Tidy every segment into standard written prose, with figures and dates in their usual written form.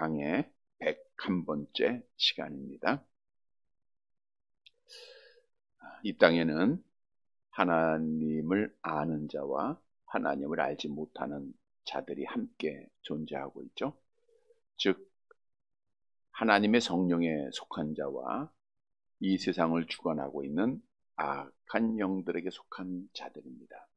강의 101번째 시간입니다. 이 땅에는 하나님을 아는 자와 하나님을 알지 못하는 자들이 함께 존재하고 있죠. 즉 하나님의 성령에 속한 자와 이 세상을 주관하고 있는 악한 영들에게 속한 자들입니다.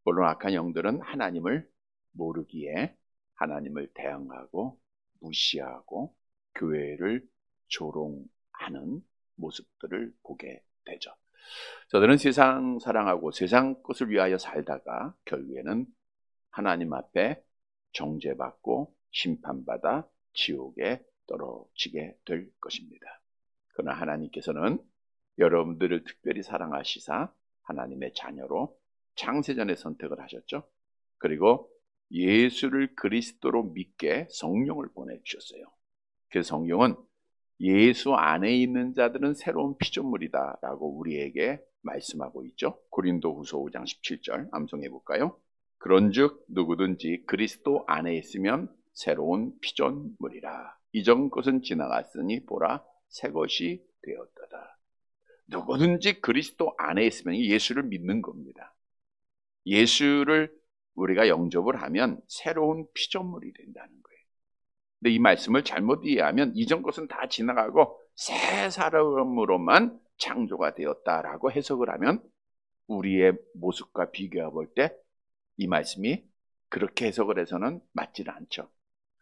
물론 악한 영들은 하나님을 모르기에 하나님을 대항하고 무시하고 교회를 조롱하는 모습들을 보게 되죠. 저들은 세상 사랑하고 세상 것을 위하여 살다가 결국에는 하나님 앞에 정죄받고 심판받아 지옥에 떨어지게 될 것입니다. 그러나 하나님께서는 여러분들을 특별히 사랑하시사 하나님의 자녀로 창세전에 선택을 하셨죠. 그리고 예수를 그리스도로 믿게 성령을 보내주셨어요. 그 성령은 예수 안에 있는 자들은 새로운 피조물이다 라고 우리에게 말씀하고 있죠. 고린도후서 5장 17절 암송해 볼까요? 그런즉 누구든지 그리스도 안에 있으면 새로운 피조물이라. 이전 것은 지나갔으니 보라 새 것이 되었다. 누구든지 그리스도 안에 있으면 예수를 믿는 겁니다. 예수를 우리가 영접을 하면 새로운 피조물이 된다는 거예요. 근데 이 말씀을 잘못 이해하면 이전 것은 다 지나가고 새 사람으로만 창조가 되었다라고 해석을 하면 우리의 모습과 비교해 볼 때 이 말씀이 그렇게 해석을 해서는 맞지는 않죠.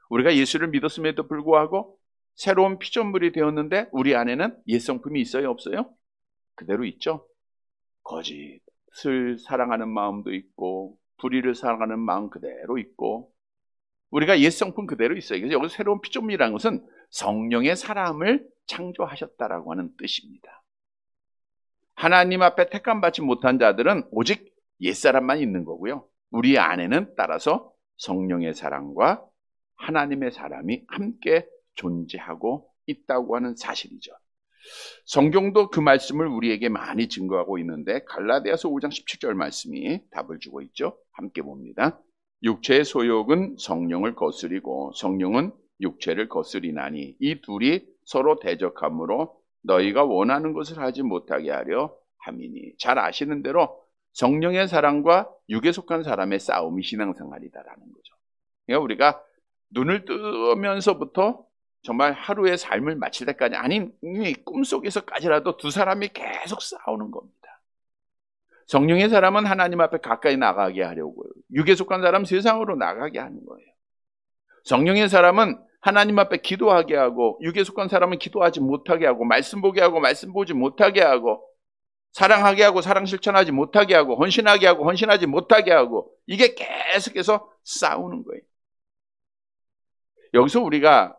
우리가 예수를 믿었음에도 불구하고 새로운 피조물이 되었는데 우리 안에는 옛 성품이 있어요, 없어요? 그대로 있죠. 거짓을 사랑하는 마음도 있고 불의를 사랑하는 마음 그대로 있고 우리가 옛 성품 그대로 있어요. 그래서 여기서 새로운 피조물이라는 것은 성령의 사람을 창조하셨다라고 하는 뜻입니다. 하나님 앞에 택함받지 못한 자들은 오직 옛사람만 있는 거고요. 우리 안에는 따라서 성령의 사랑과 하나님의 사람이 함께 존재하고 있다고 하는 사실이죠. 성경도 그 말씀을 우리에게 많이 증거하고 있는데 갈라디아서 5장 17절 말씀이 답을 주고 있죠. 함께 봅니다. 육체의 소욕은 성령을 거스리고 성령은 육체를 거스리나니 이 둘이 서로 대적함으로 너희가 원하는 것을 하지 못하게 하려 함이니. 잘 아시는 대로 성령의 사랑과 육에 속한 사람의 싸움이 신앙생활이다라는 거죠. 그러니까 우리가 눈을 뜨면서부터 정말 하루의 삶을 마칠 때까지 아닌 꿈속에서까지라도 두 사람이 계속 싸우는 겁니다. 성령의 사람은 하나님 앞에 가까이 나가게 하려고요. 육에 속한 사람은 세상으로 나가게 하는 거예요. 성령의 사람은 하나님 앞에 기도하게 하고 육에 속한 사람은 기도하지 못하게 하고 말씀 보게 하고 말씀 보지 못하게 하고 사랑하게 하고 사랑 실천하지 못하게 하고 헌신하게 하고 헌신하지 못하게 하고 이게 계속해서 싸우는 거예요. 여기서 우리가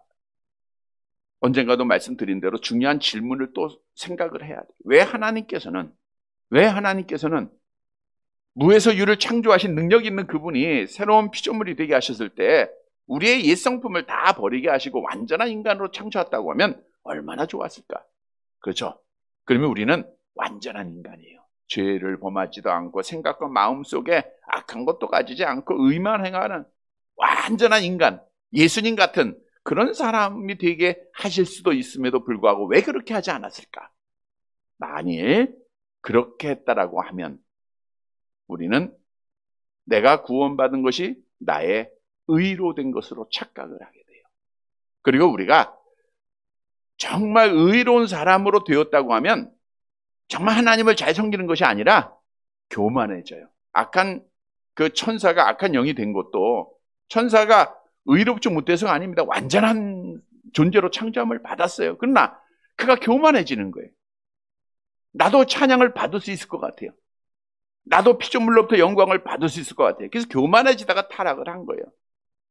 언젠가도 말씀드린 대로 중요한 질문을 또 생각을 해야 돼요. 왜 하나님께서는 무에서 유를 창조하신 능력 있는 그분이 새로운 피조물이 되게 하셨을 때 우리의 옛 성품을 다 버리게 하시고 완전한 인간으로 창조했다고 하면 얼마나 좋았을까? 그렇죠? 그러면 우리는 완전한 인간이에요. 죄를 범하지도 않고 생각과 마음 속에 악한 것도 가지지 않고 의만 행하는 완전한 인간, 예수님 같은 그런 사람이 되게 하실 수도 있음에도 불구하고 왜 그렇게 하지 않았을까? 만일 그렇게 했다라고 하면 우리는 내가 구원받은 것이 나의 의로 된 것으로 착각을 하게 돼요. 그리고 우리가 정말 의로운 사람으로 되었다고 하면 정말 하나님을 잘 섬기는 것이 아니라 교만해져요. 악한 그 천사가 악한 영이 된 것도 천사가 의롭지 못해서가 아닙니다. 완전한 존재로 창조함을 받았어요. 그러나 그가 교만해지는 거예요. 나도 찬양을 받을 수 있을 것 같아요. 나도 피조물로부터 영광을 받을 수 있을 것 같아요. 그래서 교만해지다가 타락을 한 거예요.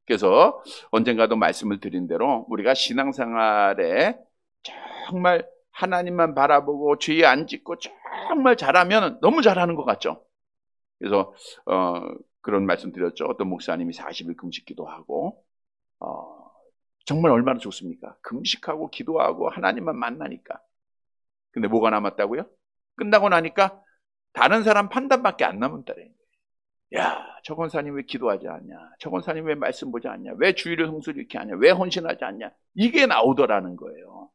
그래서 언젠가도 말씀을 드린 대로 우리가 신앙생활에 정말 하나님만 바라보고 죄에 안 짓고 정말 잘하면 너무 잘하는 것 같죠. 그래서 그런 말씀 드렸죠. 어떤 목사님이 40일 금식 기도하고 정말 얼마나 좋습니까? 금식하고 기도하고 하나님만 만나니까. 근데 뭐가 남았다고요? 끝나고 나니까 다른 사람 판단밖에 안 남았다는 거예요. 야, 저 권사님 왜 기도하지 않냐? 저 권사님 왜 말씀 보지 않냐? 왜 주일을 성수를 이렇게 하냐? 왜 헌신하지 않냐? 이게 나오더라는 거예요.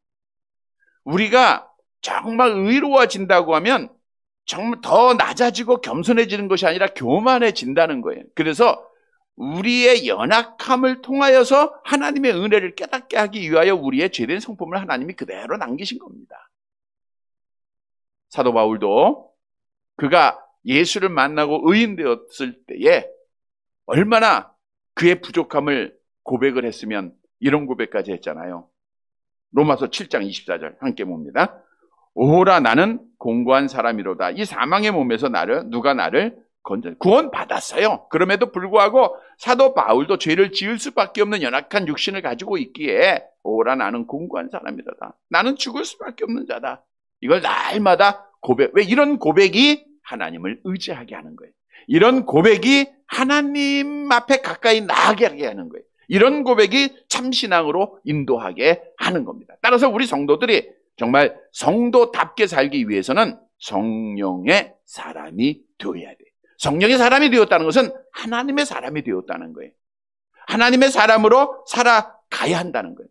우리가 정말 의로워진다고 하면 정말 더 낮아지고 겸손해지는 것이 아니라 교만해진다는 거예요. 그래서 우리의 연약함을 통하여서 하나님의 은혜를 깨닫게 하기 위하여 우리의 죄된 성품을 하나님이 그대로 남기신 겁니다. 사도 바울도 그가 예수를 만나고 의인 되었을 때에 얼마나 그의 부족함을 고백을 했으면 이런 고백까지 했잖아요. 로마서 7장 24절 함께 봅니다. 오호라 나는 공고한 사람이로다. 이 사망의 몸에서 누가 나를 구원 받았어요. 그럼에도 불구하고 사도 바울도 죄를 지을 수밖에 없는 연약한 육신을 가지고 있기에 오호라 나는 공고한 사람이로다. 나는 죽을 수밖에 없는 자다. 이걸 날마다 고백. 왜 이런 고백이 하나님을 의지하게 하는 거예요. 이런 고백이 하나님 앞에 가까이 나아가게 하는 거예요. 이런 고백이 참신앙으로 인도하게 하는 겁니다. 따라서 우리 성도들이 정말 성도답게 살기 위해서는 성령의 사람이 되어야 돼요. 성령의 사람이 되었다는 것은 하나님의 사람이 되었다는 거예요. 하나님의 사람으로 살아가야 한다는 거예요.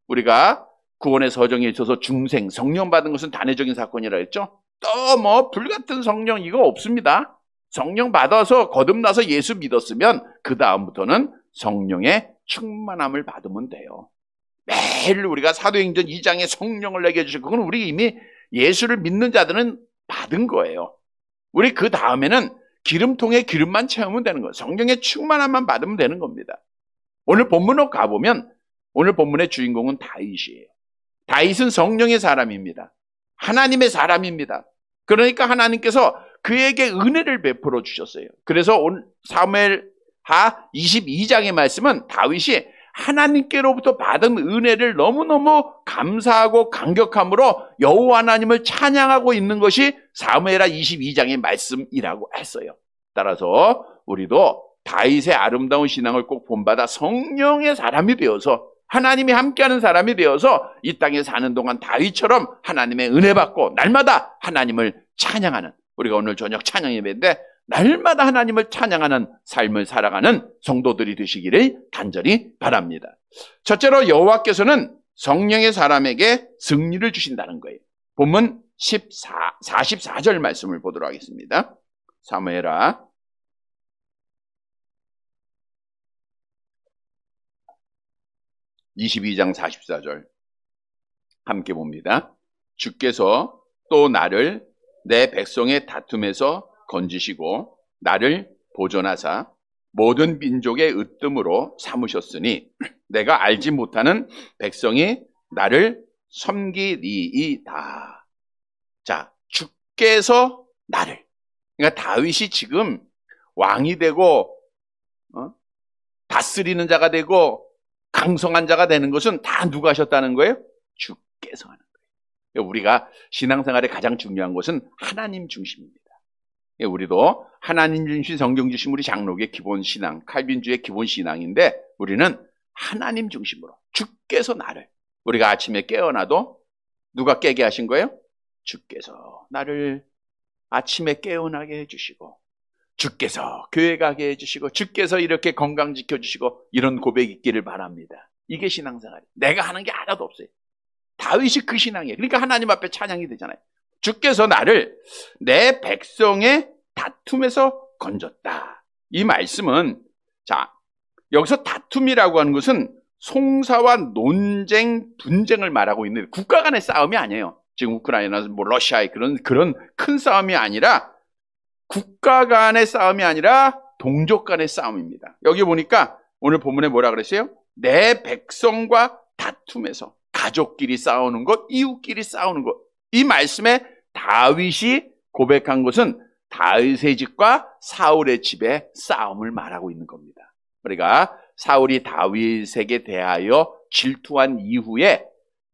우리가 구원의 서정에 있어서 중생, 성령 받은 것은 단회적인 사건이라 했죠. 또 불같은 성령 이거 없습니다. 성령 받아서 거듭나서 예수 믿었으면 그 다음부터는 성령의 충만함을 받으면 돼요. 매일 우리가 사도행전 2장에 성령을 내게 해주시고 그건 우리 이미 예수를 믿는 자들은 받은 거예요. 우리 그 다음에는 기름통에 기름만 채우면 되는 거예요. 성령의 충만함만 받으면 되는 겁니다. 오늘 본문으로 가보면 오늘 본문의 주인공은 다윗이에요. 다윗은 성령의 사람입니다. 하나님의 사람입니다. 그러니까 하나님께서 그에게 은혜를 베풀어 주셨어요. 그래서 오늘 사무엘하 22장의 말씀은 다윗이 하나님께로부터 받은 은혜를 너무너무 감사하고 감격함으로 여호와 하나님을 찬양하고 있는 것이 사무엘하 22장의 말씀이라고 했어요. 따라서 우리도 다윗의 아름다운 신앙을 꼭 본받아 성령의 사람이 되어서 하나님이 함께하는 사람이 되어서 이 땅에 사는 동안 다윗처럼 하나님의 은혜 받고 날마다 하나님을 찬양하는, 우리가 오늘 저녁 찬양 예배인데 날마다 하나님을 찬양하는 삶을 살아가는 성도들이 되시기를 간절히 바랍니다. 첫째로 여호와께서는 성령의 사람에게 승리를 주신다는 거예요. 본문 44절 말씀을 보도록 하겠습니다. 사무엘하 22장 44절 함께 봅니다. 주께서 또 나를 내 백성의 다툼에서 건지시고 나를 보존하사 모든 민족의 으뜸으로 삼으셨으니 내가 알지 못하는 백성이 나를 섬기리이다. 자, 주께서 나를, 그러니까 다윗이 지금 왕이 되고 다스리는 자가 되고 강성한 자가 되는 것은 다 누가 하셨다는 거예요? 주께서 하는 거예요. 우리가 신앙생활에 가장 중요한 것은 하나님 중심입니다. 우리도 하나님 중심, 성경 중심 우리 장로교의 기본 신앙, 칼빈주의 기본 신앙인데 우리는 하나님 중심으로 주께서 나를, 우리가 아침에 깨어나도 누가 깨게 하신 거예요? 주께서 나를 아침에 깨어나게 해주시고 주께서 교회 가게 해주시고 주께서 이렇게 건강 지켜주시고 이런 고백이 있기를 바랍니다. 이게 신앙생활이에요. 내가 하는 게 하나도 없어요. 다윗이 그 신앙이에요. 그러니까 하나님 앞에 찬양이 되잖아요. 주께서 나를 내 백성의 다툼에서 건졌다. 이 말씀은, 자, 여기서 다툼이라고 하는 것은 송사와 논쟁, 분쟁을 말하고 있는데 국가 간의 싸움이 아니에요. 지금 우크라이나, 러시아의 그런 큰 싸움이 아니라 국가 간의 싸움이 아니라 동족 간의 싸움입니다. 여기 보니까 오늘 본문에 뭐라 그랬어요? 내 백성과 다툼에서, 가족끼리 싸우는 것, 이웃끼리 싸우는 것. 이 말씀에 다윗이 고백한 것은 다윗의 집과 사울의 집의 싸움을 말하고 있는 겁니다. 우리가 사울이 다윗에게 대하여 질투한 이후에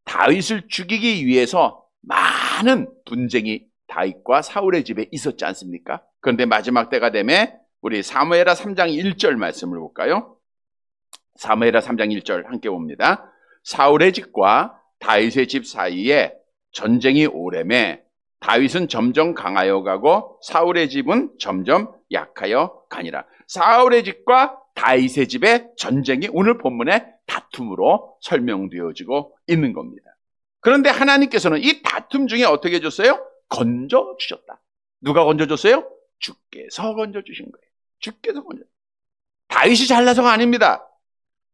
다윗을 죽이기 위해서 많은 분쟁이 다윗과 사울의 집에 있었지 않습니까? 그런데 마지막 때가 되면 우리 사무엘하 3장 1절 말씀을 볼까요? 사무엘하 3장 1절 함께 봅니다. 사울의 집과 다윗의 집 사이에 전쟁이 오래매 다윗은 점점 강하여 가고 사울의 집은 점점 약하여 가니라. 사울의 집과 다윗의 집의 전쟁이 오늘 본문의 다툼으로 설명되어지고 있는 겁니다. 그런데 하나님께서는 이 다툼 중에 어떻게 해줬어요? 건져주셨다. 누가 건져줬어요? 주께서 건져주신 거예요. 주께서 건져주신 거예요. 다윗이 잘나서가 아닙니다.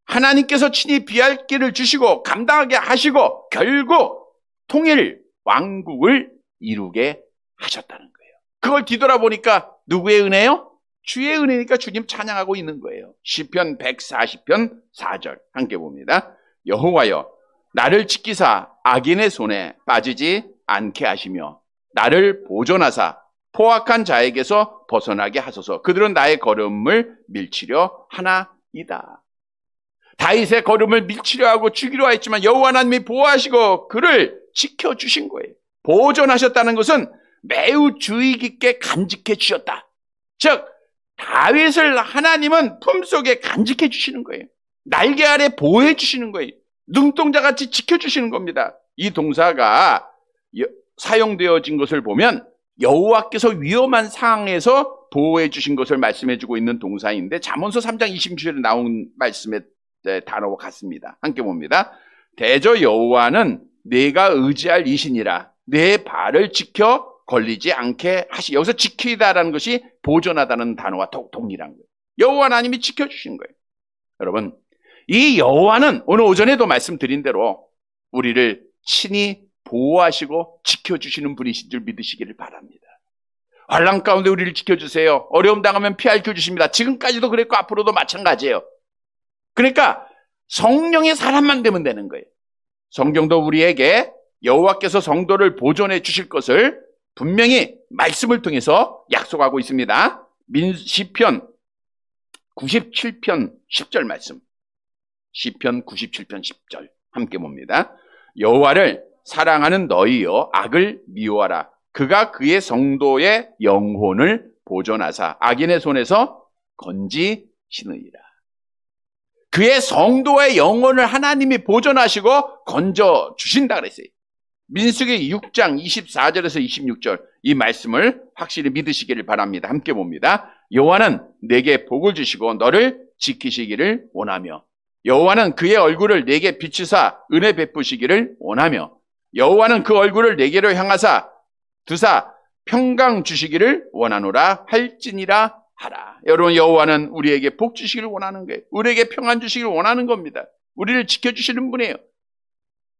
하나님께서 친히 비할 길을 주시고 감당하게 하시고 결국 통일 왕국을 이루게 하셨다는 거예요. 그걸 뒤돌아보니까 누구의 은혜요? 주의 은혜니까 주님 찬양하고 있는 거예요. 시편 140편 4절 함께 봅니다. 여호와여 나를 지키사 악인의 손에 빠지지 않게 하시며 나를 보존하사 포악한 자에게서 벗어나게 하소서. 그들은 나의 걸음을 밀치려 하나이다. 다윗의 걸음을 밀치려 하고 죽이려 하였지만 여호와 하나님이 보호하시고 그를 지켜주신 거예요. 보존하셨다는 것은 매우 주의 깊게 간직해 주셨다. 즉 다윗을 하나님은 품속에 간직해 주시는 거예요. 날개 아래 보호해 주시는 거예요. 눈동자같이 지켜주시는 겁니다. 이 동사가 사용되어진 것을 보면 여호와께서 위험한 상황에서 보호해 주신 것을 말씀해 주고 있는 동사인데 잠언서 3장 26절에 나온 말씀의 단어와 같습니다. 함께 봅니다. 대저 여호와는 내가 의지할 이신이라 내 발을 지켜 걸리지 않게 하시. 여기서 지키다라는 것이 보존하다는 단어와 동일한 거예요. 여호와 하나님이 지켜주신 거예요. 여러분 이 여호와는 오늘 오전에도 말씀드린 대로 우리를 친히 보호하시고 지켜주시는 분이신 줄 믿으시기를 바랍니다. 환난 가운데 우리를 지켜주세요. 어려움 당하면 피하여 주십니다. 지금까지도 그랬고 앞으로도 마찬가지예요. 그러니까 성령의 사람만 되면 되는 거예요. 성경도 우리에게 여호와께서 성도를 보존해 주실 것을 분명히 말씀을 통해서 약속하고 있습니다. 시편 97편 10절 말씀. 시편 97편 10절 함께 봅니다. 여호와를 사랑하는 너희여 악을 미워하라. 그가 그의 성도의 영혼을 보존하사 악인의 손에서 건지시느니라. 그의 성도의 영혼을 하나님이 보존하시고 건져주신다 그랬어요. 민수기 6장 24절에서 26절 이 말씀을 확실히 믿으시기를 바랍니다. 함께 봅니다. 여호와는 내게 복을 주시고 너를 지키시기를 원하며 여호와는 그의 얼굴을 내게 비추사 은혜 베푸시기를 원하며 여호와는 그 얼굴을 내게로 향하사 두사 평강 주시기를 원하노라 할지니라 하라. 여러분 여호와는 우리에게 복 주시기를 원하는 거예요. 우리에게 평안 주시기를 원하는 겁니다. 우리를 지켜주시는 분이에요.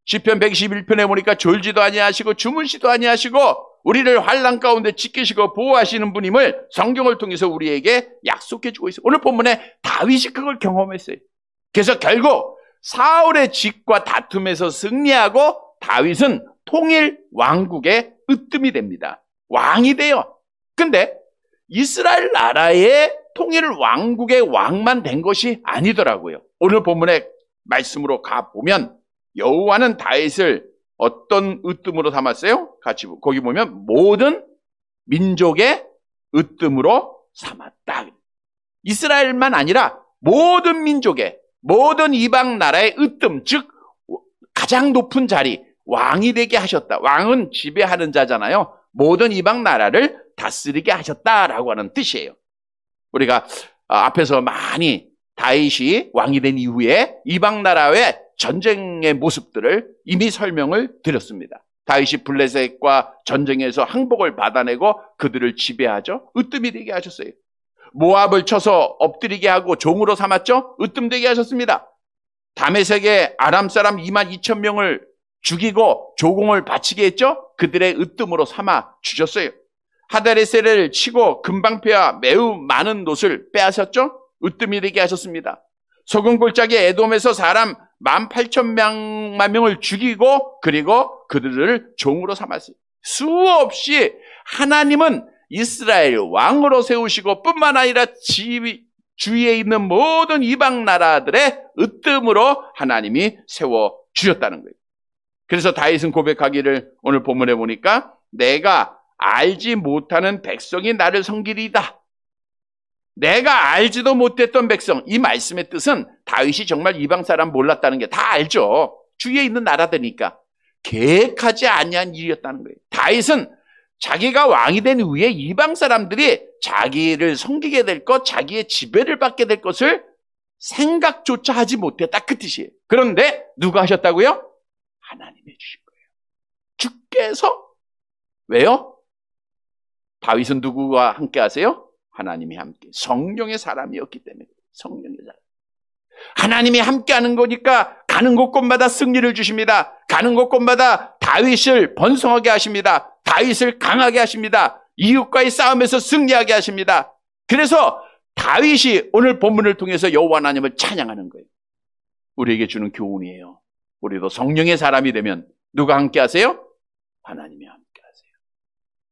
시편 121편에 보니까 졸지도 아니하시고 주무시도 아니하시고 우리를 환난 가운데 지키시고 보호하시는 분임을 성경을 통해서 우리에게 약속해 주고 있어요. 오늘 본문에 다윗이 그걸 경험했어요. 그래서 결국 사울의 집과 다툼에서 승리하고 다윗은 통일 왕국의 으뜸이 됩니다. 왕이 돼요. 근데 이스라엘 나라의 통일 왕국의 왕만 된 것이 아니더라고요. 오늘 본문의 말씀으로 가보면 여호와는 다윗을 어떤 으뜸으로 삼았어요? 같이 거기 보면 모든 민족의 으뜸으로 삼았다. 이스라엘만 아니라 모든 민족의 모든 이방 나라의 으뜸, 즉 가장 높은 자리, 왕이 되게 하셨다. 왕은 지배하는 자잖아요. 모든 이방 나라를 다스리게 하셨다라고 하는 뜻이에요. 우리가 앞에서 많이 다윗이 왕이 된 이후에 이방 나라의 전쟁의 모습들을 이미 설명을 드렸습니다. 다윗이 블레셋과 전쟁에서 항복을 받아내고 그들을 지배하죠. 으뜸이 되게 하셨어요. 모압을 쳐서 엎드리게 하고 종으로 삼았죠. 으뜸되게 하셨습니다. 다메섹의 아람 사람 22,000명을 죽이고 조공을 바치게 했죠. 그들의 으뜸으로 삼아 주셨어요. 하다레셀을 치고 금방패와 매우 많은 놋을 빼앗았죠. 으뜸이 되게 하셨습니다. 소금골짜기 에돔에서 사람 18,000만 명을 죽이고 그리고 그들을 종으로 삼았어요. 수없이 하나님은 이스라엘 왕으로 세우시고 뿐만 아니라 주위에 있는 모든 이방 나라들의 으뜸으로 하나님이 세워주셨다는 거예요. 그래서 다윗은 고백하기를 오늘 본문에 보니까 내가 알지 못하는 백성이 나를 섬기리이다. 내가 알지도 못했던 백성, 이 말씀의 뜻은 다윗이 정말 이방 사람 몰랐다는 게 다 알죠. 주위에 있는 나라들이니까 계획하지 아니한 일이었다는 거예요. 다윗은 자기가 왕이 된 후에 이방 사람들이 자기를 섬기게 될 것, 자기의 지배를 받게 될 것을 생각조차 하지 못했다, 그 뜻이에요. 그런데 누가 하셨다고요? 하나님이 주신 거예요. 주께서. 왜요? 다윗은 누구와 함께 하세요? 하나님이 함께. 성령의 사람이었기 때문에. 성령의 사람. 하나님이 함께하는 거니까 가는 곳곳마다 승리를 주십니다. 가는 곳곳마다 다윗을 번성하게 하십니다. 다윗을 강하게 하십니다. 이웃과의 싸움에서 승리하게 하십니다. 그래서 다윗이 오늘 본문을 통해서 여호와 하나님을 찬양하는 거예요. 우리에게 주는 교훈이에요. 우리도 성령의 사람이 되면 누가 함께 하세요? 하나님이 함께 하세요.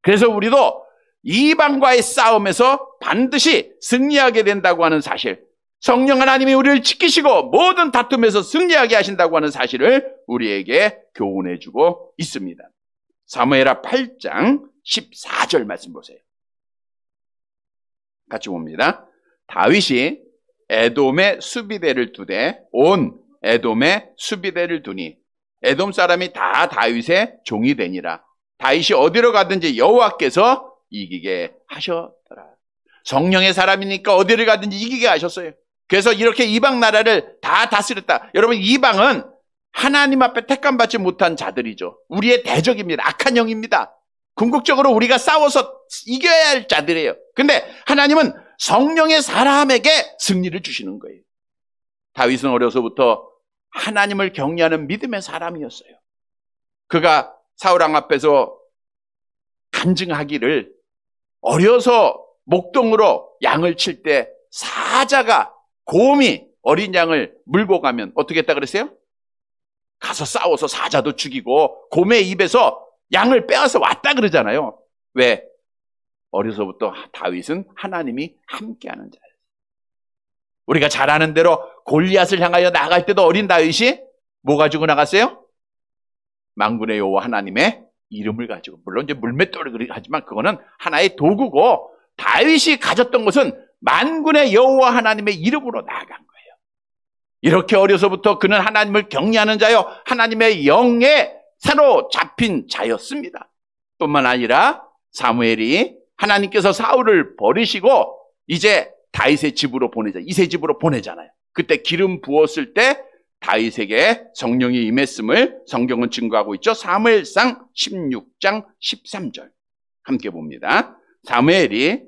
그래서 우리도 이방과의 싸움에서 반드시 승리하게 된다고 하는 사실, 성령 하나님이 우리를 지키시고 모든 다툼에서 승리하게 하신다고 하는 사실을 우리에게 교훈해주고 있습니다. 사무엘하 8장 14절 말씀 보세요. 같이 봅니다. 다윗이 에돔의 수비대를 두되 온 에돔의 수비대를 두니 에돔 사람이 다 다윗의 종이 되니라. 다윗이 어디로 가든지 여호와께서 이기게 하셨더라. 성령의 사람이니까 어디를 가든지 이기게 하셨어요. 그래서 이렇게 이방 나라를 다 다스렸다. 여러분, 이방은 하나님 앞에 택함받지 못한 자들이죠. 우리의 대적입니다. 악한 영입니다. 궁극적으로 우리가 싸워서 이겨야 할 자들이에요. 근데 하나님은 성령의 사람에게 승리를 주시는 거예요. 다윗은 어려서부터 하나님을 경외하는 믿음의 사람이었어요. 그가 사울왕 앞에서 간증하기를, 어려서 목동으로 양을 칠 때 사자가, 곰이 어린 양을 물고 가면 어떻게 했다 그랬어요? 가서 싸워서 사자도 죽이고 곰의 입에서 양을 빼앗아 왔다 그러잖아요. 왜? 어려서부터 다윗은 하나님이 함께하는 자예요. 우리가 잘 아는 대로 골리앗을 향하여 나갈 때도 어린 다윗이 뭐 가지고 나갔어요? 만군의 여호와 하나님의 이름을 가지고. 물론 이제 물맷돌이 하지만 그거는 하나의 도구고, 다윗이 가졌던 것은 만군의 여호와 하나님의 이름으로 나아간 거예요. 이렇게 어려서부터 그는 하나님을 경외하는 자요, 하나님의 영에 사로잡힌 자였습니다. 뿐만 아니라 사무엘이 하나님께서 사울을 버리시고 이제 다윗의 집으로 보내자, 이세 집으로 보내잖아요. 그때 기름 부었을 때 다윗에게 성령이 임했음을 성경은 증거하고 있죠. 사무엘상 16장 13절 함께 봅니다. 사무엘이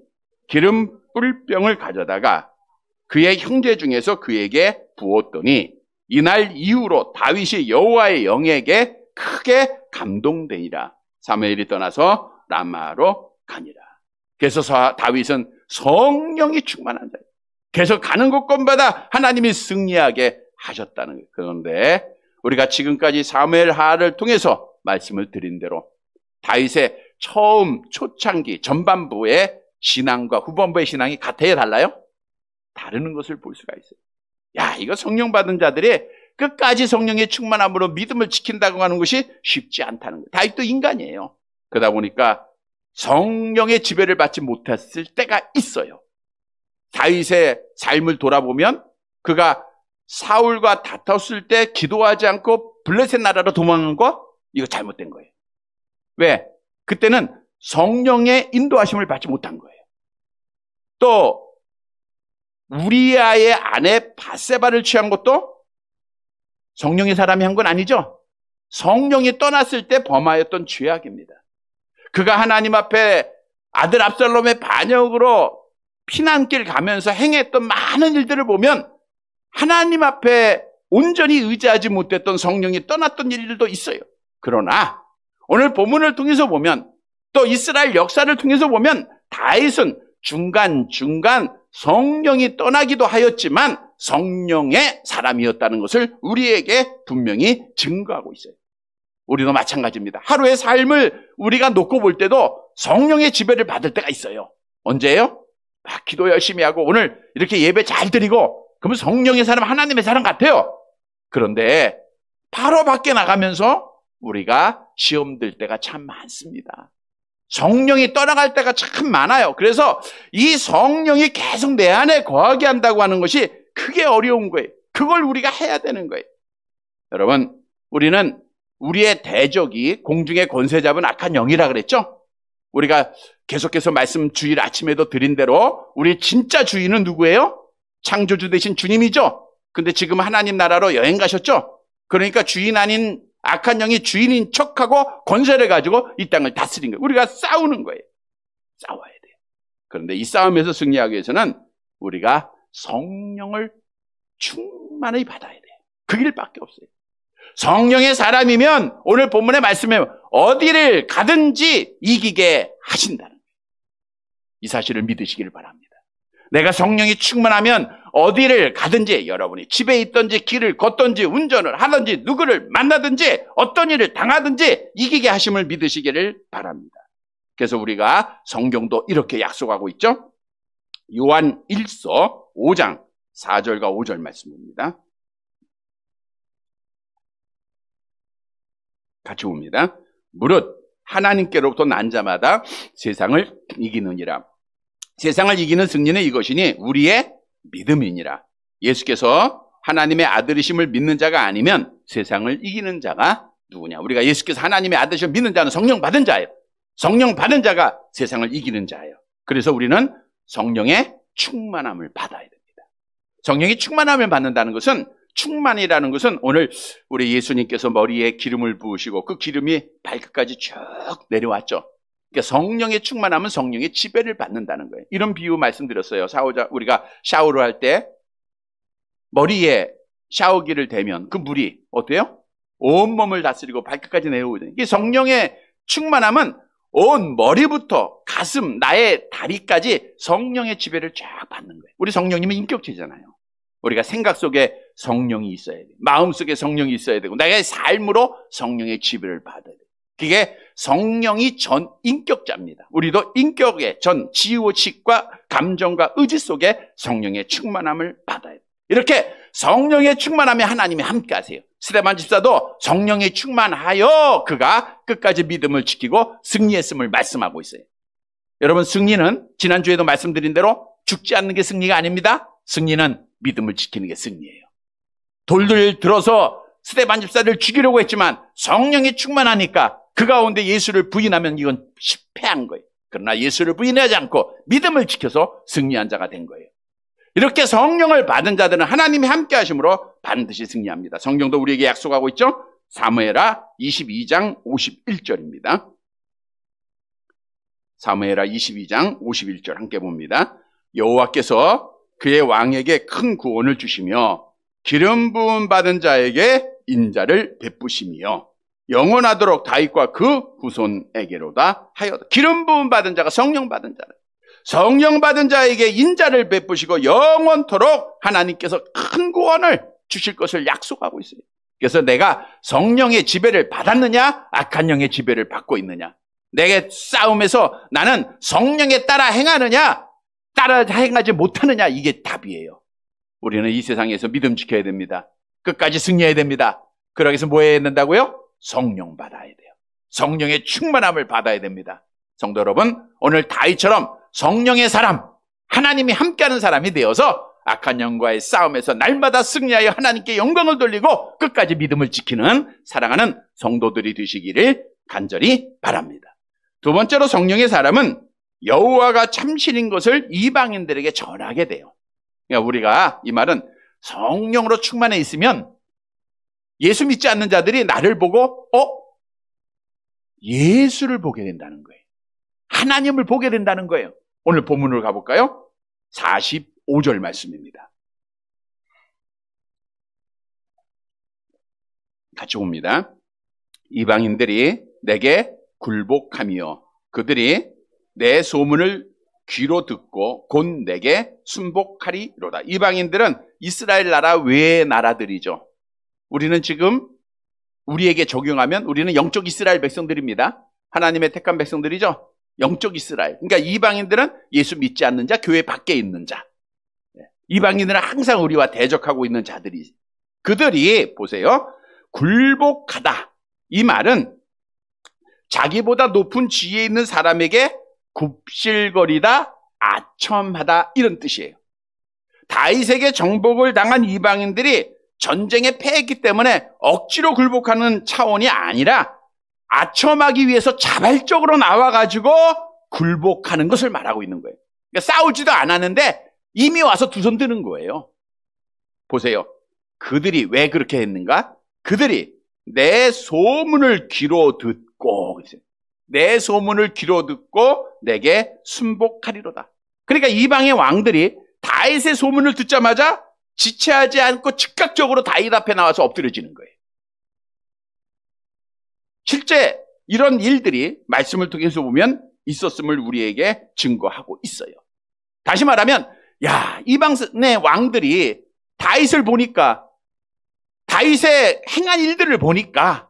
기름 뿔병을 가져다가 그의 형제 중에서 그에게 부었더니 이날 이후로 다윗이 여호와의 영에게 크게 감동되니라. 사무엘이 떠나서 라마로 가니라. 그래서 다윗은 성령이 충만한 자예요. 그래서 가는 곳곳마다 하나님이 승리하게 하셨다는 거예요. 그런데 우리가 지금까지 사무엘하를 통해서 말씀을 드린 대로 다윗의 처음 초창기 전반부의 신앙과 후반부의 신앙이 같아요, 달라요? 다르는 것을 볼 수가 있어요. 야, 이거 성령 받은 자들이 끝까지 성령의 충만함으로 믿음을 지킨다고 하는 것이 쉽지 않다는 거예요. 다윗도 인간이에요. 그러다 보니까 성령의 지배를 받지 못했을 때가 있어요. 다윗의 삶을 돌아보면 그가 사울과 다퉜을 때 기도하지 않고 블레셋 나라로 도망간 거, 이거 잘못된 거예요. 왜? 그때는 성령의 인도하심을 받지 못한 거예요. 또 우리아의 아내 바세바를 취한 것도 성령의 사람이 한 건 아니죠. 성령이 떠났을 때 범하였던 죄악입니다. 그가 하나님 앞에 아들 압살롬의 반역으로 피난길 가면서 행했던 많은 일들을 보면 하나님 앞에 온전히 의지하지 못했던 성령이 떠났던 일들도 있어요. 그러나 오늘 본문을 통해서 보면, 또 이스라엘 역사를 통해서 보면 다윗은 중간중간 성령이 떠나기도 하였지만 성령의 사람이었다는 것을 우리에게 분명히 증거하고 있어요. 우리도 마찬가지입니다. 하루의 삶을 우리가 놓고 볼 때도 성령의 지배를 받을 때가 있어요. 언제예요? 막 기도 열심히 하고 오늘 이렇게 예배 잘 드리고 그러면 성령의 사람, 하나님의 사람 같아요. 그런데 바로 밖에 나가면서 우리가 시험 들 때가 참 많습니다. 성령이 떠나갈 때가 참 많아요. 그래서 이 성령이 계속 내 안에 거하게 한다고 하는 것이 크게 어려운 거예요. 그걸 우리가 해야 되는 거예요. 여러분, 우리는 우리의 대적이 공중의 권세 잡은 악한 영이라 그랬죠? 우리가 계속해서 말씀 주일 아침에도 드린 대로 우리 진짜 주인은 누구예요? 창조주 되신 주님이죠. 근데 지금 하나님 나라로 여행 가셨죠. 그러니까 주인 아닌 악한 영이 주인인 척하고 권세를 가지고 이 땅을 다스린 거예요. 우리가 싸우는 거예요. 싸워야 돼요. 그런데 이 싸움에서 승리하기 위해서는 우리가 성령을 충만히 받아야 돼요. 그 길밖에 없어요. 성령의 사람이면 오늘 본문의 말씀에 어디를 가든지 이기게 하신다는 거예요. 이 사실을 믿으시기를 바랍니다. 내가 성령이 충만하면 어디를 가든지, 여러분이 집에 있든지 길을 걷든지 운전을 하든지 누구를 만나든지 어떤 일을 당하든지 이기게 하심을 믿으시기를 바랍니다. 그래서 우리가 성경도 이렇게 약속하고 있죠. 요한 1서 5장 4절과 5절 말씀입니다. 같이 봅니다. 무릇 하나님께로부터 난 자마다 세상을 이기느니라. 세상을 이기는 승리는 이것이니 우리의 믿음이니라. 예수께서 하나님의 아들이심을 믿는 자가 아니면 세상을 이기는 자가 누구냐. 우리가 예수께서 하나님의 아들이심을 믿는 자는 성령 받은 자예요. 성령 받은 자가 세상을 이기는 자예요. 그래서 우리는 성령의 충만함을 받아야 됩니다. 성령의 충만함을 받는다는 것은, 충만이라는 것은 오늘 우리 예수님께서 머리에 기름을 부으시고 그 기름이 발끝까지 쭉 내려왔죠. 그러니까 성령의 충만함은 성령의 지배를 받는다는 거예요. 이런 비유 말씀드렸어요. 우리가 샤워를 할 때 머리에 샤워기를 대면 그 물이 어때요? 온몸을 다스리고 발끝까지 내려오거든요. 이게 성령의 충만함은 온 머리부터 가슴, 나의 다리까지 성령의 지배를 쫙 받는 거예요. 우리 성령님은 인격체잖아요. 우리가 생각 속에 성령이 있어야 돼요. 마음 속에 성령이 있어야 되고 나의 삶으로 성령의 지배를 받아야 돼요. 그게 성령이 전 인격자입니다. 우리도 인격의 전 지오식과 감정과 의지 속에 성령의 충만함을 받아야 돼요. 이렇게 성령의 충만함에 하나님이 함께 하세요. 스데반 집사도 성령에 충만하여 그가 끝까지 믿음을 지키고 승리했음을 말씀하고 있어요. 여러분, 승리는 지난주에도 말씀드린 대로 죽지 않는 게 승리가 아닙니다. 승리는 믿음을 지키는 게 승리예요. 돌들 들어서 스데반 집사를 죽이려고 했지만 성령이 충만하니까 그 가운데 예수를 부인하면 이건 실패한 거예요. 그러나 예수를 부인하지 않고 믿음을 지켜서 승리한 자가 된 거예요. 이렇게 성령을 받은 자들은 하나님이 함께 하심으로 반드시 승리합니다. 성경도 우리에게 약속하고 있죠. 사무엘하 22장 51절입니다. 사무엘하 22장 51절 함께 봅니다. 여호와께서 그의 왕에게 큰 구원을 주시며 기름 부음 받은 자에게 인자를 베푸시며 영원하도록 다윗과 그 후손에게로다 하여다. 기름 부음 받은 자가 성령 받은 자를, 성령 받은 자에게 인자를 베푸시고 영원토록 하나님께서 큰 구원을 주실 것을 약속하고 있어요. 그래서 내가 성령의 지배를 받았느냐, 악한 영의 지배를 받고 있느냐, 내게 싸움에서 나는 성령에 따라 행하느냐, 따라 행하지 못하느냐, 이게 답이에요. 우리는 이 세상에서 믿음 지켜야 됩니다. 끝까지 승리해야 됩니다. 그러기 위해서 뭐 해야 된다고요? 성령 받아야 돼요. 성령의 충만함을 받아야 됩니다. 성도 여러분, 오늘 다윗처럼 성령의 사람, 하나님이 함께하는 사람이 되어서 악한 영과의 싸움에서 날마다 승리하여 하나님께 영광을 돌리고 끝까지 믿음을 지키는 사랑하는 성도들이 되시기를 간절히 바랍니다. 두 번째로 성령의 사람은 여호와가 참신인 것을 이방인들에게 전하게 돼요. 그러니까 우리가 이 말은 성령으로 충만해 있으면 예수 믿지 않는 자들이 나를 보고 예수를 보게 된다는 거예요. 하나님을 보게 된다는 거예요. 오늘 본문으로 가볼까요? 45절 말씀입니다. 같이 봅니다. 이방인들이 내게 굴복하며 그들이 내 소문을 귀로 듣고 곧 내게 순복하리로다. 이방인들은 이스라엘 나라 외의 나라들이죠. 우리는 지금 우리에게 적용하면 우리는 영적 이스라엘 백성들입니다. 하나님의 택한 백성들이죠. 영적 이스라엘. 그러니까 이방인들은 예수 믿지 않는 자, 교회 밖에 있는 자. 이방인들은 항상 우리와 대적하고 있는 자들이, 그들이 보세요. 굴복하다. 이 말은 자기보다 높은 지위에 있는 사람에게 굽실거리다, 아첨하다, 이런 뜻이에요. 다윗에게 정복을 당한 이방인들이 전쟁에 패했기 때문에 억지로 굴복하는 차원이 아니라 아첨하기 위해서 자발적으로 나와가지고 굴복하는 것을 말하고 있는 거예요. 그러니까 싸우지도 않았는데 이미 와서 두 손 드는 거예요. 보세요. 그들이 왜 그렇게 했는가? 그들이 내 소문을 귀로 듣고, 내 소문을 귀로 듣고 내게 순복하리로다. 그러니까 이방의 왕들이 다윗의 소문을 듣자마자 지체하지 않고 즉각적으로 다윗 앞에 나와서 엎드려지는 거예요. 실제 이런 일들이 말씀을 통해서 보면 있었음을 우리에게 증거하고 있어요. 다시 말하면 이방의 왕들이 다윗을 보니까, 다윗의 행한 일들을 보니까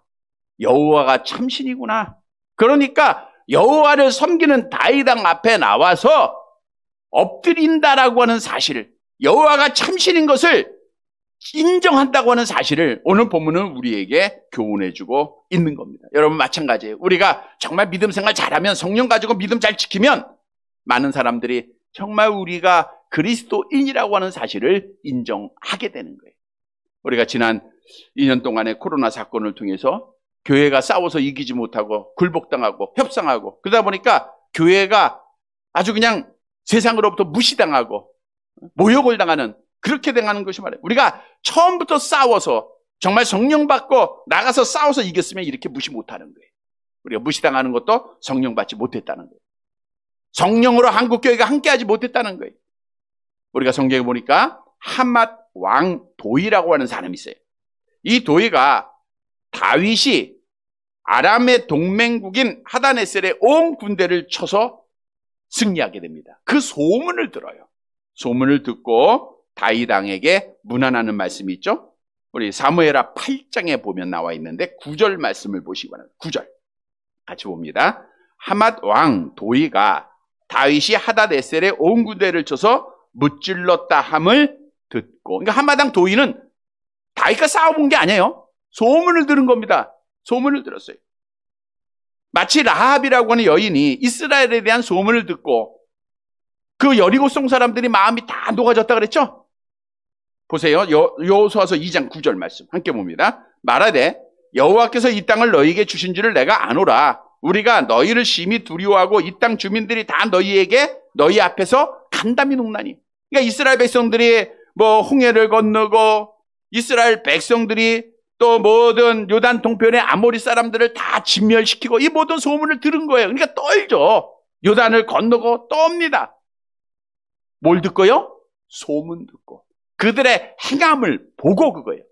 여호와가 참신이구나. 그러니까 여호와를 섬기는 다윗 왕 앞에 나와서 엎드린다라고 하는 사실을, 여호와가 참신인 것을 인정한다고 하는 사실을 오늘 본문은 우리에게 교훈해주고 있는 겁니다. 여러분 마찬가지예요. 우리가 정말 믿음 생활 잘하면, 성령 가지고 믿음 잘 지키면 많은 사람들이 정말 우리가 그리스도인이라고 하는 사실을 인정하게 되는 거예요. 우리가 지난 2년 동안의 코로나 사건을 통해서 교회가 싸워서 이기지 못하고 굴복당하고 협상하고 그러다 보니까 교회가 아주 그냥 세상으로부터 무시당하고 모욕을 당하는, 그렇게 당하는 것이 말이에요. 우리가 처음부터 싸워서 정말 성령 받고 나가서 싸워서 이겼으면 이렇게 무시 못하는 거예요. 우리가 무시당하는 것도 성령 받지 못했다는 거예요. 성령으로 한국교회가 함께하지 못했다는 거예요. 우리가 성경에 보니까 하맛 왕 도이라고 하는 사람이 있어요. 이 도이가 다윗이 아람의 동맹국인 하다네셀의 온 군대를 쳐서 승리하게 됩니다. 그 소문을 들어요. 소문을 듣고 다윗 왕에게 문안하는 말씀이 있죠. 우리 사무엘하 8장에 보면 나와 있는데 9절 말씀을 보시기 바랍니다. 9절 같이 봅니다. 하맛 왕 도이가 다윗이 하다네셀의 온 군대를 쳐서 무찔렀다 함을 듣고, 그러니까 하맛 왕 도이는 다윗과 싸워본 게 아니에요. 소문을 들은 겁니다. 소문을 들었어요. 마치 라합이라고 하는 여인이 이스라엘에 대한 소문을 듣고 그 여리고성 사람들이 마음이 다 녹아졌다 그랬죠? 보세요. 여호수아서 2장 9절 말씀 함께 봅니다. 말하되 여호와께서 이 땅을 너희에게 주신 줄을 내가 아노라. 우리가 너희를 심히 두려워하고 이 땅 주민들이 다 너희 앞에서 간담이 녹나니. 그러니까 이스라엘 백성들이 홍해를 건너고 이스라엘 백성들이 또 모든 요단 동편의 아모리 사람들을 다 진멸시키고 이 모든 소문을 들은 거예요. 그러니까 떨죠. 요단을 건너고 떠옵니다. 뭘 듣고요? 소문 듣고. 그들의 행함을 보고 그거예요.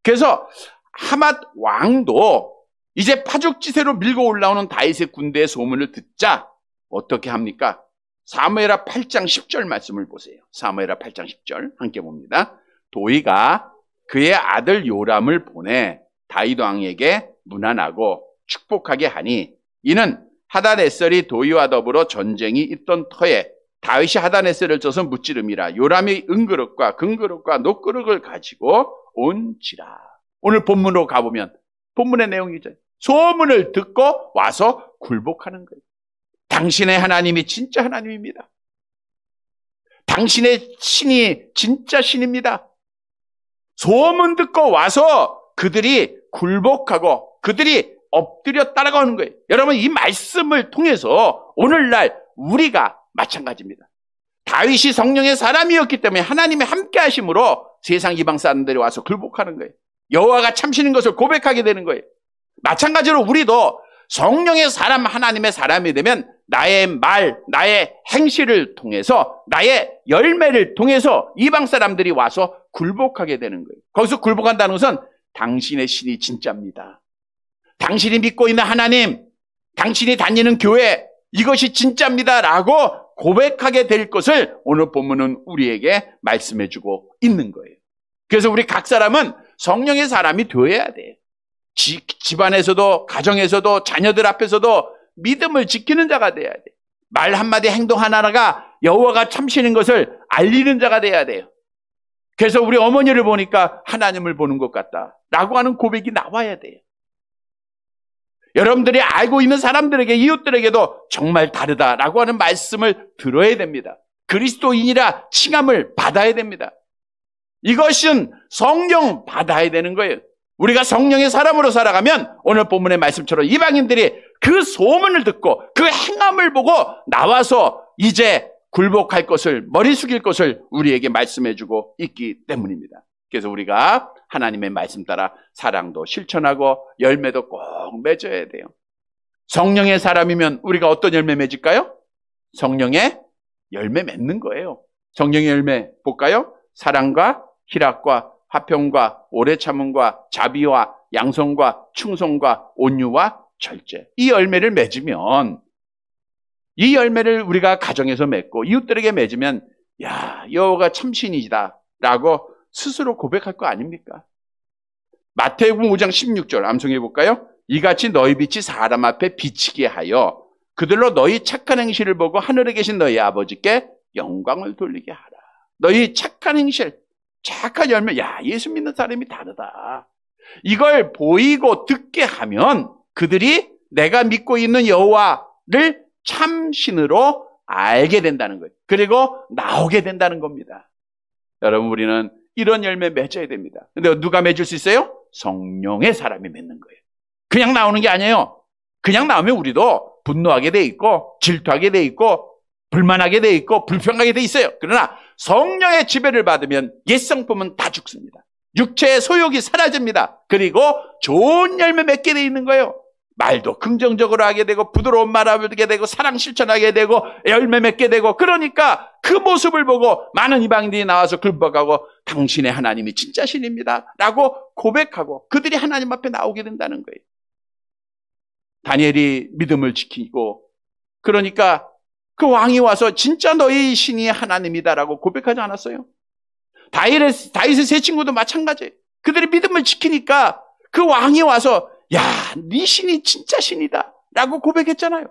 그래서 하맛 왕도 이제 파죽지세로 밀고 올라오는 다윗의 군대의 소문을 듣자 어떻게 합니까? 사무엘하 8장 10절 말씀을 보세요. 사무엘하 8장 10절 함께 봅니다. 도이가 그의 아들 요람을 보내 다윗 왕에게 문안하고 축복하게 하니 이는 하다네셀이 도이와 더불어 전쟁이 있던 터에 다윗이 하다네셀을 쳐서 무찌름이라. 요람이 은그릇과 금그릇과 녹그릇을 가지고 온지라. 오늘 본문으로 가보면 본문의 내용이죠. 소문을 듣고 와서 굴복하는 거예요. 당신의 하나님이 진짜 하나님입니다. 당신의 신이 진짜 신입니다. 소문 듣고 와서 그들이 굴복하고 그들이 엎드려 따라가는 거예요. 여러분 이 말씀을 통해서 오늘날 우리가 마찬가지입니다. 다윗이 성령의 사람이었기 때문에 하나님의 함께 하심으로 세상 이방 사람들이 와서 굴복하는 거예요. 여호와가 참신인 것을 고백하게 되는 거예요. 마찬가지로 우리도 성령의 사람, 하나님의 사람이 되면 나의 말, 나의 행실을 통해서 나의 열매를 통해서 이방 사람들이 와서 굴복하게 되는 거예요. 거기서 굴복한다는 것은 당신의 신이 진짜입니다. 당신이 믿고 있는 하나님, 당신이 다니는 교회, 이것이 진짜입니다 라고 고백하게 될 것을 오늘 본문은 우리에게 말씀해주고 있는 거예요. 그래서 우리 각 사람은 성령의 사람이 되어야 돼요. 집안에서도 가정에서도 자녀들 앞에서도 믿음을 지키는 자가 돼야 돼요. 말 한마디 행동 하나가 여호와가 참신인 것을 알리는 자가 돼야 돼요. 그래서 우리 어머니를 보니까 하나님을 보는 것 같다 라고 하는 고백이 나와야 돼요. 여러분들이 알고 있는 사람들에게, 이웃들에게도 정말 다르다라고 하는 말씀을 들어야 됩니다. 그리스도인이라 칭함을 받아야 됩니다. 이것은 성령 받아야 되는 거예요. 우리가 성령의 사람으로 살아가면 오늘 본문의 말씀처럼 이방인들이 그 소문을 듣고 그 행함을 보고 나와서 이제 굴복할 것을, 머리 숙일 것을 우리에게 말씀해주고 있기 때문입니다. 그래서 우리가 하나님의 말씀 따라 사랑도 실천하고 열매도 꼭 맺어야 돼요. 성령의 사람이면 우리가 어떤 열매 맺을까요? 성령의 열매 맺는 거예요. 성령의 열매 볼까요? 사랑과 희락과 화평과 오래 참음과 자비와 양성과 충성과 온유와 절제. 이 열매를 맺으면, 이 열매를 우리가 가정에서 맺고 이웃들에게 맺으면 야, 여호와가 참신이다 라고 스스로 고백할 거 아닙니까? 마태복음 5장 16절 암송해 볼까요? 이같이 너희 빛이 사람 앞에 비치게 하여 그들로 너희 착한 행실을 보고 하늘에 계신 너희 아버지께 영광을 돌리게 하라. 너희 착한 행실, 착한 열매, 야, 예수 믿는 사람이 다르다. 이걸 보이고 듣게 하면 그들이 내가 믿고 있는 여호와를 참신으로 알게 된다는 거예요. 그리고 나오게 된다는 겁니다. 여러분, 우리는 이런 열매 맺어야 됩니다. 근데 누가 맺을 수 있어요? 성령의 사람이 맺는 거예요. 그냥 나오는 게 아니에요. 그냥 나오면 우리도 분노하게 돼 있고 질투하게 돼 있고 불만하게 돼 있고 불평하게 돼 있어요. 그러나 성령의 지배를 받으면 옛 성품은 다 죽습니다. 육체의 소욕이 사라집니다. 그리고 좋은 열매 맺게 돼 있는 거예요. 말도 긍정적으로 하게 되고 부드러운 말 하게 되고 사랑 실천하게 되고 열매 맺게 되고, 그러니까 그 모습을 보고 많은 이방인들이 나와서 굴복하고 당신의 하나님이 진짜 신입니다 라고 고백하고 그들이 하나님 앞에 나오게 된다는 거예요. 다니엘이 믿음을 지키고, 그러니까 그 왕이 와서 진짜 너희 신이 하나님이다라고 고백하지 않았어요? 다윗의 세 친구도 마찬가지예요. 그들이 믿음을 지키니까 그 왕이 와서 야, 네 신이 진짜 신이다 라고 고백했잖아요.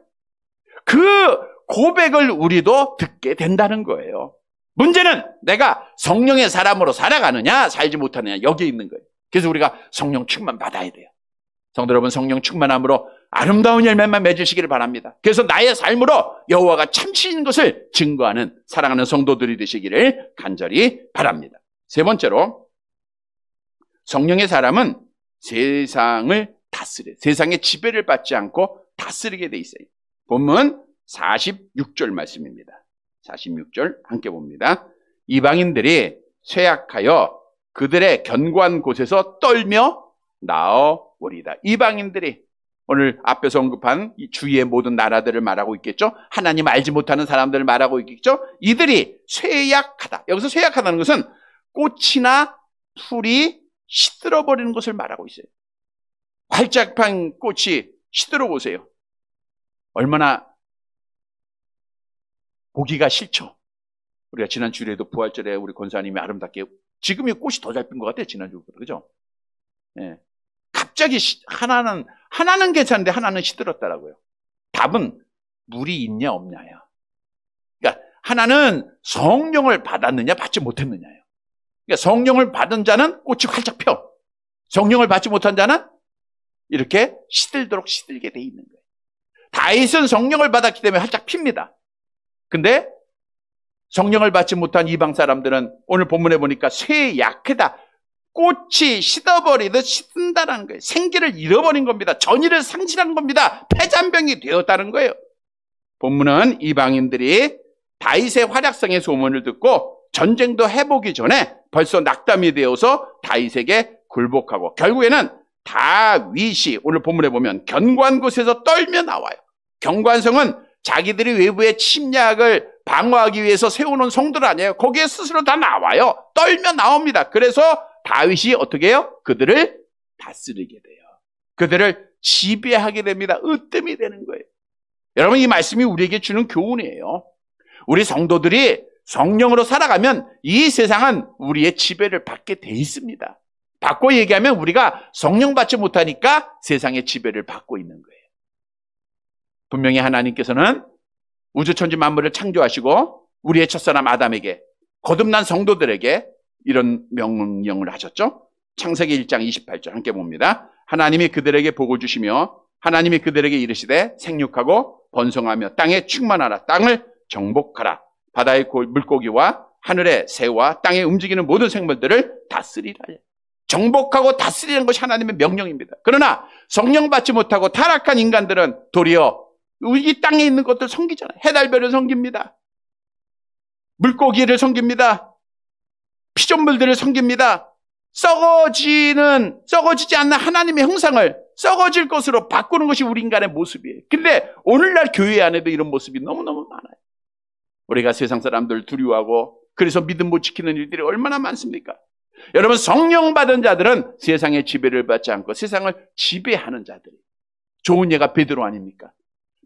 그 고백을 우리도 듣게 된다는 거예요. 문제는 내가 성령의 사람으로 살아가느냐 살지 못하느냐, 여기에 있는 거예요. 그래서 우리가 성령 충만 받아야 돼요. 성도 여러분, 성령 충만함으로 아름다운 열매만 맺으시기를 바랍니다. 그래서 나의 삶으로 여호와가 참신인 것을 증거하는 사랑하는 성도들이 되시기를 간절히 바랍니다. 세 번째로, 성령의 사람은 세상을 다스려, 세상의 지배를 받지 않고 다스리게 돼 있어요. 본문 46절 말씀입니다. 46절 함께 봅니다. 이방인들이 쇠약하여 그들의 견고한 곳에서 떨며 나아오리다. 이방인들이, 오늘 앞에서 언급한 이 주위의 모든 나라들을 말하고 있겠죠. 하나님 알지 못하는 사람들을 말하고 있겠죠. 이들이 쇠약하다. 여기서 쇠약하다는 것은 꽃이나 풀이 시들어버리는 것을 말하고 있어요. 활짝 핀 꽃이 시들어 보세요. 얼마나 보기가 싫죠. 우리가 지난 주일에도 부활절에 우리 권사님이 아름답게, 지금이 꽃이 더 잘 핀 것 같아요. 지난주보다. 그죠? 예. 갑자기 하나는 괜찮은데 하나는 시들었더라고요. 답은 물이 있냐 없냐예요. 그러니까 하나는 성령을 받았느냐 받지 못했느냐예요. 그러니까 성령을 받은 자는 꽃이 활짝 펴. 성령을 받지 못한 자는 이렇게 시들도록 시들게 돼 있는 거예요. 다윗은 성령을 받았기 때문에 활짝 핍니다. 근데 성령을 받지 못한 이방 사람들은 오늘 본문에 보니까 쇠약하다. 꽃이 시들어버리듯 시든다는 거예요. 생기를 잃어버린 겁니다. 전의를 상실한 겁니다. 폐잔병이 되었다는 거예요. 본문은 이방인들이 다윗의 활약성의 소문을 듣고 전쟁도 해보기 전에 벌써 낙담이 되어서 다윗에게 굴복하고, 결국에는 다윗이 오늘 본문에 보면 견고한 곳에서 떨며 나와요. 견고한성은 자기들이 외부의 침략을 방어하기 위해서 세우는 성들 아니에요. 거기에 스스로 다 나와요. 떨며 나옵니다. 그래서 다윗이 어떻게 해요? 그들을 다스리게 돼요. 그들을 지배하게 됩니다. 으뜸이 되는 거예요. 여러분, 이 말씀이 우리에게 주는 교훈이에요. 우리 성도들이 성령으로 살아가면 이 세상은 우리의 지배를 받게 돼 있습니다. 받고 얘기하면 우리가 성령 받지 못하니까 세상의 지배를 받고 있는 거예요. 분명히 하나님께서는 우주천지 만물을 창조하시고 우리의 첫사람 아담에게, 거듭난 성도들에게 이런 명령을 하셨죠. 창세기 1장 28절 함께 봅니다. 하나님이 그들에게 복을 주시며 하나님이 그들에게 이르시되 생육하고 번성하며 땅에 충만하라. 땅을 정복하라. 바다의 물고기와 하늘의 새와 땅에 움직이는 모든 생물들을 다스리라. 정복하고 다스리는 것이 하나님의 명령입니다. 그러나 성령 받지 못하고 타락한 인간들은 도리어 이 땅에 있는 것들 섬기잖아요. 해달별을 섬깁니다. 물고기를 섬깁니다. 피조물들을 섬깁니다. 썩어지지 않는 하나님의 형상을 썩어질 것으로 바꾸는 것이 우리 인간의 모습이에요. 근데 오늘날 교회 안에도 이런 모습이 너무너무 많아요. 우리가 세상 사람들 두려워하고 그래서 믿음 못 지키는 일들이 얼마나 많습니까? 여러분, 성령 받은 자들은 세상의 지배를 받지 않고 세상을 지배하는 자들이에요. 좋은 예가 베드로 아닙니까?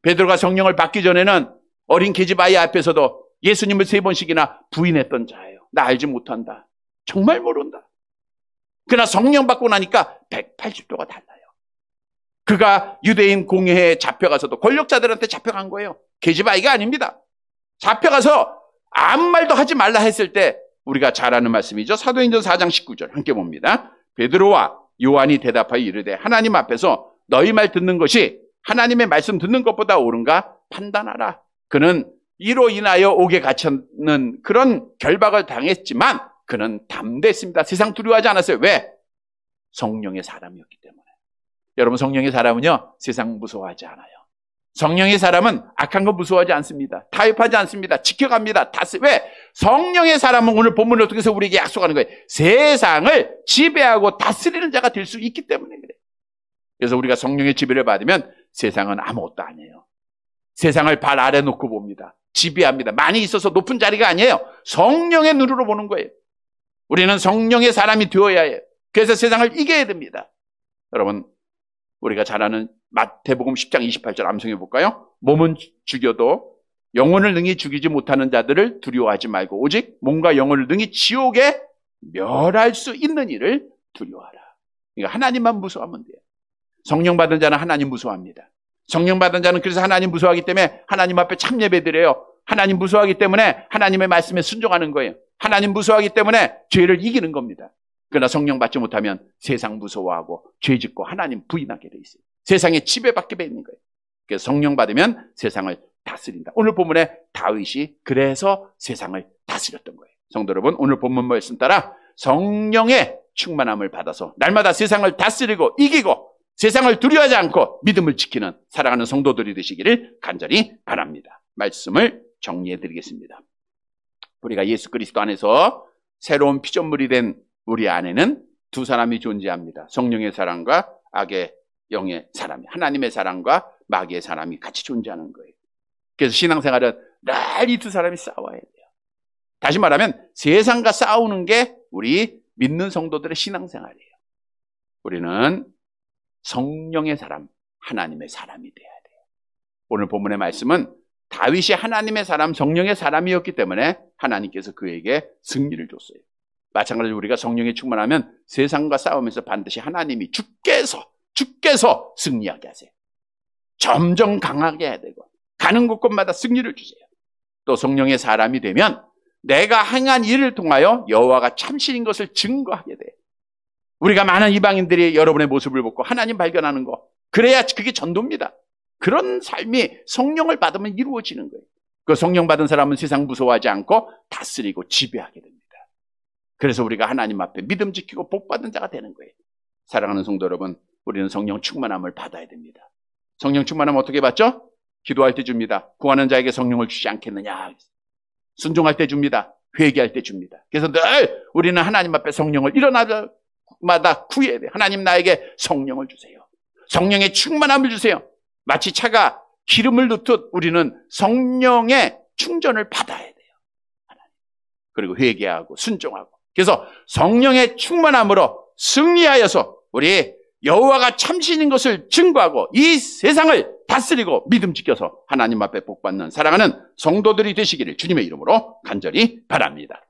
베드로가 성령을 받기 전에는 어린 계집아이 앞에서도 예수님을 3번씩이나 부인했던 자예요. 나 알지 못한다. 정말 모른다. 그러나 성령 받고 나니까 180도가 달라요. 그가 유대인 공회에 잡혀가서도 권력자들한테 잡혀간 거예요. 계집아이가 아닙니다. 잡혀가서 아무 말도 하지 말라 했을 때 우리가 잘 아는 말씀이죠. 사도행전 4장 19절 함께 봅니다. 베드로와 요한이 대답하여 이르되 하나님 앞에서 너희 말 듣는 것이 하나님의 말씀 듣는 것보다 옳은가 판단하라. 그는 이로 인하여 옥에 갇혔는 그런 결박을 당했지만 그는 담대했습니다. 세상 두려워하지 않았어요. 왜? 성령의 사람이었기 때문에. 여러분, 성령의 사람은요, 세상 무서워하지 않아요. 성령의 사람은 악한 거 무서워하지 않습니다. 타협하지 않습니다. 지켜갑니다. 왜? 성령의 사람은 오늘 본문을 통해서 우리에게 약속하는 거예요. 세상을 지배하고 다스리는 자가 될 수 있기 때문에 그래요. 그래서 우리가 성령의 지배를 받으면 세상은 아무것도 아니에요. 세상을 발 아래 놓고 봅니다. 지배합니다. 많이 있어서 높은 자리가 아니에요. 성령의 눈으로 보는 거예요. 우리는 성령의 사람이 되어야 해요. 그래서 세상을 이겨야 됩니다. 여러분, 우리가 잘 아는 마태복음 10장 28절 암송해 볼까요? 몸은 죽여도 영혼을 능히 죽이지 못하는 자들을 두려워하지 말고 오직 몸과 영혼을 능히 지옥에 멸할 수 있는 일을 두려워하라. 그러니까 하나님만 무서워하면 돼요. 성령 받은 자는 하나님 무서워합니다. 성령 받은 자는 그래서 하나님 무서워하기 때문에 하나님 앞에 참 예배드려요. 하나님 무서워하기 때문에 하나님의 말씀에 순종하는 거예요. 하나님 무서워하기 때문에 죄를 이기는 겁니다. 그러나 성령 받지 못하면 세상 무서워하고 죄 짓고 하나님 부인하게 돼 있어요. 세상에 지배받게 돼 있는 거예요. 그래서 성령 받으면 세상을 다스린다. 오늘 본문에 다윗이 그래서 세상을 다스렸던 거예요. 성도 여러분, 오늘 본문 말씀 따라 성령의 충만함을 받아서 날마다 세상을 다스리고 이기고 세상을 두려워하지 않고 믿음을 지키는 사랑하는 성도들이 되시기를 간절히 바랍니다. 말씀을 정리해 드리겠습니다. 우리가 예수 그리스도 안에서 새로운 피조물이 된 우리 안에는 두 사람이 존재합니다. 성령의 사랑과 악의 영의 사람이, 하나님의 사랑과 마귀의 사람이 같이 존재하는 거예요. 그래서 신앙생활은 늘 이 두 사람이 싸워야 돼요. 다시 말하면 세상과 싸우는 게 우리 믿는 성도들의 신앙생활이에요. 우리는 성령의 사람, 하나님의 사람이 돼야 돼요. 오늘 본문의 말씀은 다윗이 하나님의 사람, 성령의 사람이었기 때문에 하나님께서 그에게 승리를 줬어요. 마찬가지로 우리가 성령에 충만하면 세상과 싸우면서 반드시 하나님이 주께서 승리하게 하세요. 점점 강하게 해야 되고 가는 곳곳마다 승리를 주세요. 또 성령의 사람이 되면 내가 행한 일을 통하여 여호와가 참신인 것을 증거하게 돼요. 우리가 많은 이방인들이 여러분의 모습을 보고 하나님 발견하는 거, 그래야 그게 전도입니다. 그런 삶이 성령을 받으면 이루어지는 거예요. 그 성령 받은 사람은 세상 무서워하지 않고 다스리고 지배하게 됩니다. 그래서 우리가 하나님 앞에 믿음 지키고 복 받은 자가 되는 거예요. 사랑하는 성도 여러분, 우리는 성령 충만함을 받아야 됩니다. 성령 충만함 어떻게 받죠? 기도할 때 줍니다. 구하는 자에게 성령을 주지 않겠느냐. 순종할 때 줍니다. 회개할 때 줍니다. 그래서 늘 우리는 하나님 앞에 성령을 일어나마다 구해야 돼요. 하나님, 나에게 성령을 주세요. 성령의 충만함을 주세요. 마치 차가 기름을 넣듯 우리는 성령의 충전을 받아야 돼요. 하나님. 그리고 회개하고 순종하고. 그래서 성령의 충만함으로 승리하여서 우리 여호와가 참신인 것을 증거하고 이 세상을 다스리고 믿음 지켜서 하나님 앞에 복받는 사랑하는 성도들이 되시기를 주님의 이름으로 간절히 바랍니다.